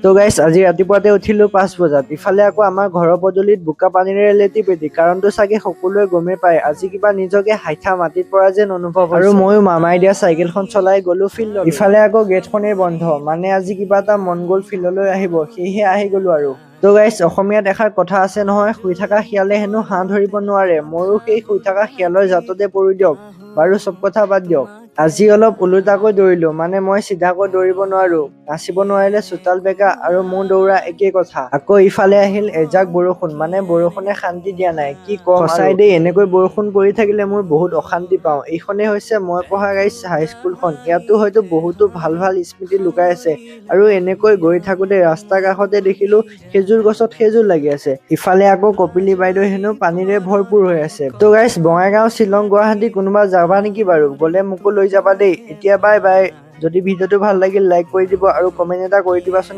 তো গাইছ আজি ৰাতিপুৱাতে উঠিলো 5 বজাত। ইফালে আকৌ আমাৰ ঘৰৰ পদূলিত বোকা পানীৰে লেটি-পেটি। কাৰণটো চাগে সকলোৱে গমেই পায়। আজি কিবা নিজকে হাইঠা মাটিত পৰা যেন অনুভৱ হৈছে। আৰু ময়ো মামাই দিয়া চাইকেলখন চলাই গলো ফিল্ডত। ইফালে আকৌ গেটখনেই বন্ধ। মানে আজি কিবা এটা মন গ'ল ফিল্ডলৈ আহিব, সেয়েহে আহি গলো আৰু। তো গাইছ অসমীয়াত এষাৰ কথা আছে নহয়, শুই থকা শিয়ালে হেনো হাঁহ ধৰিব নোৱাৰে। ময়ো সেই শুই থকা শিয়ালৰ জাততে পৰো দিয়ক। বাৰু চব কথা বাদ দিয়ক। আজি অলপ ওলোটাকৈ দৌৰিলো, মানে মই চিধাকৈ দৌৰিব নোৱাৰো। নাচিব নোৱাৰিলে চোতাল বেকা আৰু মোৰ দৌৰা একেই কথা। আকৌ ইফালে আহিল এজাক বৰষুণ, মানে বৰষুণে শান্তি দিয়া নাই। কি কম, সঁচাই দেই, এনেকৈ বৰষুণ পৰি থাকিলে মোৰ বহুত অশান্তি পাওঁ। এইখনেই হৈছে মই পঢ়া গাইছ হাইস্কুলখন। ইয়াতো হয়তো বহুতো ভাল ভাল স্মৃতি লুকাই আছে। আৰু এনেকৈ গৈ থাকোতে ৰাস্তাৰ কাষতে দেখিলো খেজুৰ গছত খেজুৰ লাগি আছে। ইফালে আকৌ কপিলী বাইদেউ হেনো পানীৰে ভৰপূৰ হৈ আছে। তো গাইছ বঙাইগাঁও, শ্বিলং, গুৱাহাটী কোনোবা যাবা নেকি বাৰু? গ'লে মোকো লৈ যাবা দেই। এতিয়া বাই বাই। যদি ভিডিঅ'টো ভাল লাগিল লাইক কৰি দিব আৰু কমেণ্ট এটা কৰি দিবাচোন।